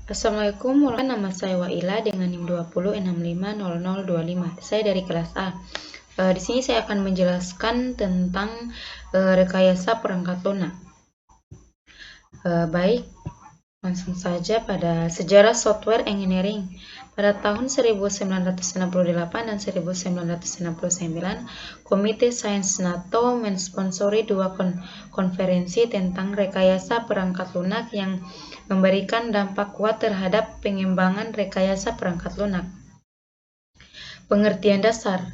Assalamualaikum warahmatullahi wabarakatuh. Nama saya Waila dengan NIM 20650025. Saya dari kelas A. Di sini saya akan menjelaskan tentang rekayasa perangkat lunak. Baik, langsung saja pada sejarah software engineering. Pada tahun 1968 dan 1969, Komite Sains NATO mensponsori dua konferensi tentang rekayasa perangkat lunak yang memberikan dampak kuat terhadap pengembangan rekayasa perangkat lunak. Pengertian dasar.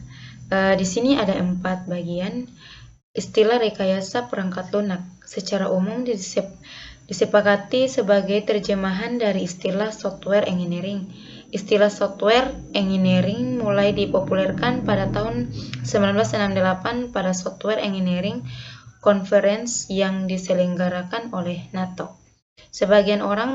Di sini ada 4 bagian. Istilah rekayasa perangkat lunak secara umum disepakati sebagai terjemahan dari istilah software engineering. Istilah software engineering mulai dipopulerkan pada tahun 1968 pada Software Engineering Conference yang diselenggarakan oleh NATO. Sebagian orang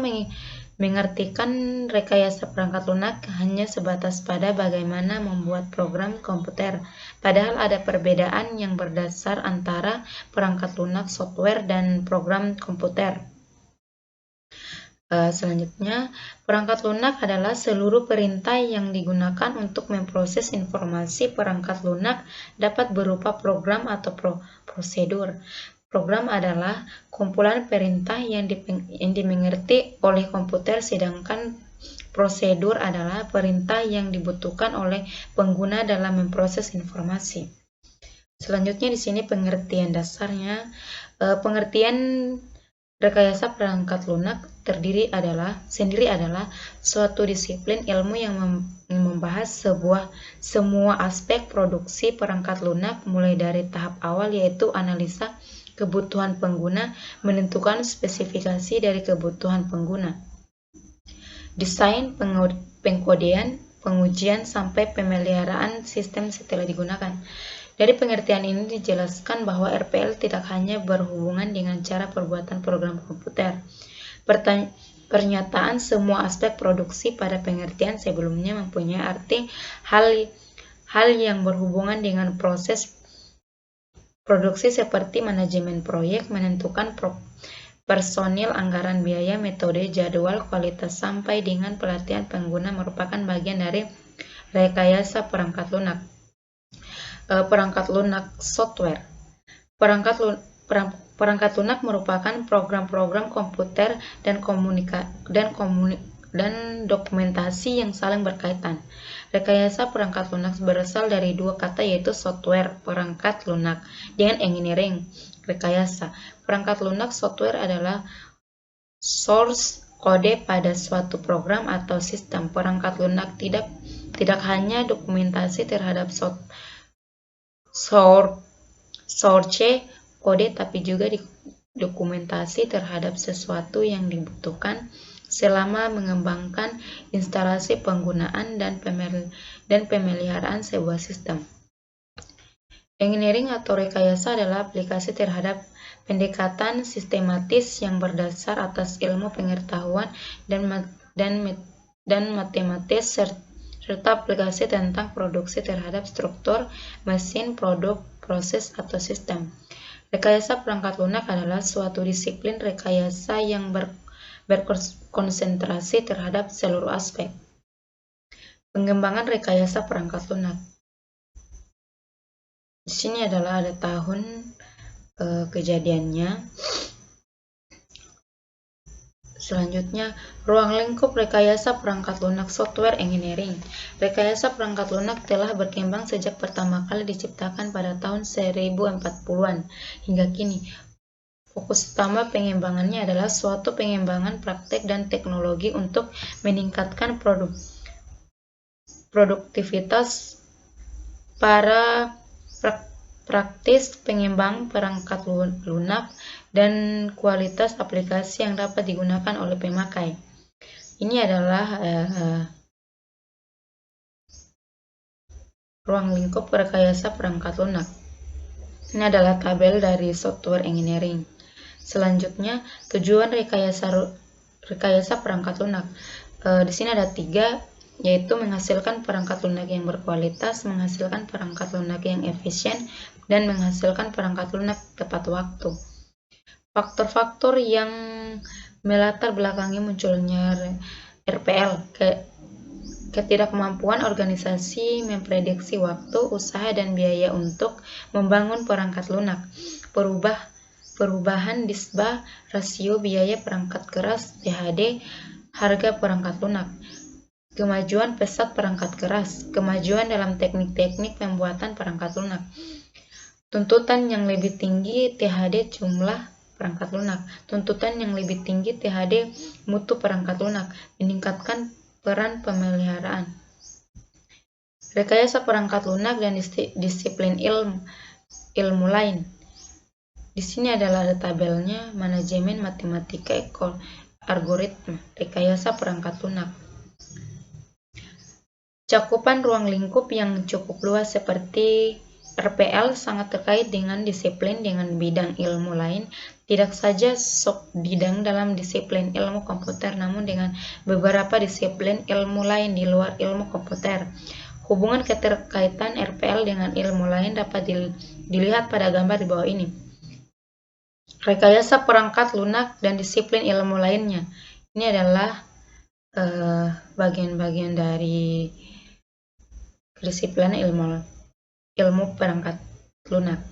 mengartikan rekayasa perangkat lunak hanya sebatas pada bagaimana membuat program komputer, padahal ada perbedaan yang berdasar antara perangkat lunak software dan program komputer. Selanjutnya, perangkat lunak adalah seluruh perintah yang digunakan untuk memproses informasi. Perangkat lunak dapat berupa program atau prosedur. Program adalah kumpulan perintah yang dimengerti oleh komputer, sedangkan prosedur adalah perintah yang dibutuhkan oleh pengguna dalam memproses informasi. Selanjutnya di sini pengertian dasarnya. Pengertian rekayasa perangkat lunak sendiri adalah suatu disiplin ilmu yang membahas semua aspek produksi perangkat lunak, mulai dari tahap awal yaitu analisa kebutuhan pengguna, menentukan spesifikasi dari kebutuhan pengguna, desain, pengkodean, pengujian, sampai pemeliharaan sistem setelah digunakan. Dari pengertian ini dijelaskan bahwa RPL tidak hanya berhubungan dengan cara perbuatan program komputer. Pernyataan semua aspek produksi pada pengertian sebelumnya mempunyai arti hal yang berhubungan dengan proses produksi seperti manajemen proyek, menentukan personil, anggaran biaya, metode, jadwal, kualitas, sampai dengan pelatihan pengguna merupakan bagian dari rekayasa perangkat lunak. Perangkat lunak software. Perangkat lunak merupakan program-program komputer dan dokumentasi yang saling berkaitan. Rekayasa perangkat lunak berasal dari dua kata, yaitu software, perangkat lunak, dengan engineering, rekayasa. Perangkat lunak software adalah source kode pada suatu program atau sistem. Perangkat lunak tidak hanya dokumentasi terhadap source kode, tapi juga dokumentasi terhadap sesuatu yang dibutuhkan selama mengembangkan instalasi, penggunaan, dan pemeliharaan sebuah sistem. Engineering atau rekayasa adalah aplikasi terhadap pendekatan sistematis yang berdasar atas ilmu pengetahuan dan matematis, serta aplikasi tentang produksi terhadap struktur, mesin, produk, proses, atau sistem. Rekayasa perangkat lunak adalah suatu disiplin rekayasa yang berkonsentrasi terhadap seluruh aspek. Pengembangan rekayasa perangkat lunak. Di sini adalah ada tahun kejadiannya. Selanjutnya, ruang lingkup rekayasa perangkat lunak software engineering. Rekayasa perangkat lunak telah berkembang sejak pertama kali diciptakan pada tahun 1040-an hingga kini. Fokus utama pengembangannya adalah suatu pengembangan praktek dan teknologi untuk meningkatkan produktivitas para praktis pengembang perangkat lunak dan kualitas aplikasi yang dapat digunakan oleh pemakai. Ini adalah ruang lingkup rekayasa perangkat lunak. Ini adalah tabel dari software engineering. Selanjutnya, tujuan rekayasa perangkat lunak. Di sini ada 3, yaitu menghasilkan perangkat lunak yang berkualitas, menghasilkan perangkat lunak yang efisien, dan menghasilkan perangkat lunak tepat waktu. Faktor-faktor yang melatar belakangi munculnya RPL, ketidakmampuan organisasi memprediksi waktu, usaha, dan biaya untuk membangun perangkat lunak. Perubahan nisbah rasio biaya perangkat keras THD harga perangkat lunak. Kemajuan pesat perangkat keras, kemajuan dalam teknik-teknik pembuatan perangkat lunak. Tuntutan yang lebih tinggi THD jumlah perangkat lunak. Tuntutan yang lebih tinggi THD mutu perangkat lunak, meningkatkan peran pemeliharaan. Rekayasa perangkat lunak dan disiplin ilmu lain. Di sini adalah tabelnya, manajemen matematika algoritma, rekayasa perangkat lunak. Cakupan ruang lingkup yang cukup luas seperti RPL sangat terkait dengan disiplin dengan bidang ilmu lain, tidak saja bidang dalam disiplin ilmu komputer, namun dengan beberapa disiplin ilmu lain di luar ilmu komputer. Hubungan keterkaitan RPL dengan ilmu lain dapat dilihat pada gambar di bawah ini. Rekayasa perangkat lunak dan disiplin ilmu lainnya. Ini adalah bagian-bagian dari kedisiplinan ilmu perangkat lunak.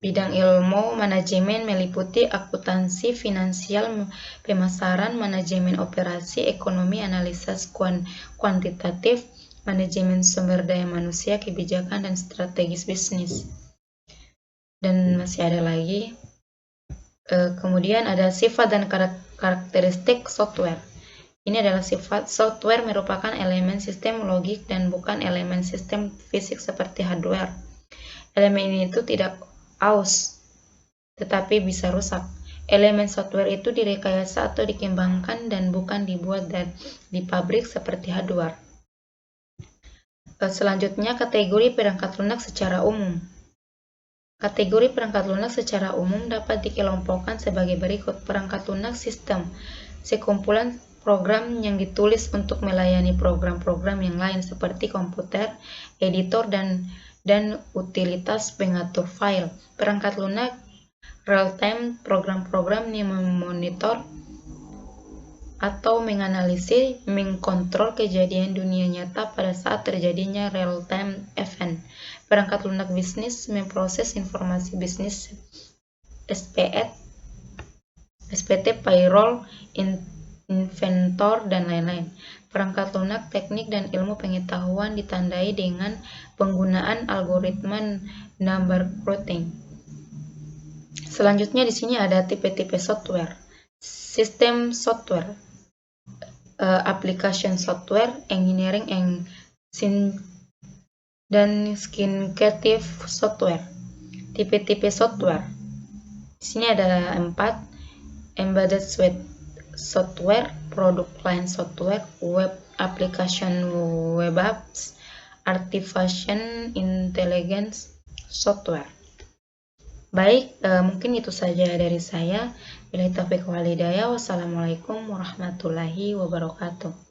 Bidang ilmu manajemen meliputi akuntansi, finansial, pemasaran, manajemen operasi, ekonomi, analisa kuantitatif, manajemen sumber daya manusia, kebijakan, dan strategis bisnis. Dan masih ada lagi. Kemudian ada sifat dan karakteristik software. Ini adalah sifat software merupakan elemen sistem logik dan bukan elemen sistem fisik seperti hardware. Elemen ini itu tidak aus, tetapi bisa rusak. Elemen software itu direkayasa atau dikembangkan dan bukan dibuat di pabrik seperti hardware. Selanjutnya, kategori perangkat lunak secara umum. Kategori perangkat lunak secara umum dapat dikelompokkan sebagai berikut. Perangkat lunak sistem, sekumpulan program yang ditulis untuk melayani program-program yang lain seperti komputer, editor, dan utilitas pengatur file. Perangkat lunak real-time, program-program yang memonitor atau menganalisis, mengkontrol kejadian dunia nyata pada saat terjadinya real-time event. Perangkat lunak bisnis memproses informasi bisnis SPT, payroll, inventor, dan lain-lain. Perangkat lunak teknik dan ilmu pengetahuan ditandai dengan penggunaan algoritma number crunching. Selanjutnya di sini ada tipe-tipe software. Sistem software, application software, engineering dan creative software. Tipe-tipe software. Di sini ada 4: embedded software, product line software, web application, web apps, artificial intelligence software. Baik, mungkin itu saja dari saya. Billahi taufiq wal hidayah. Wassalamualaikum warahmatullahi wabarakatuh.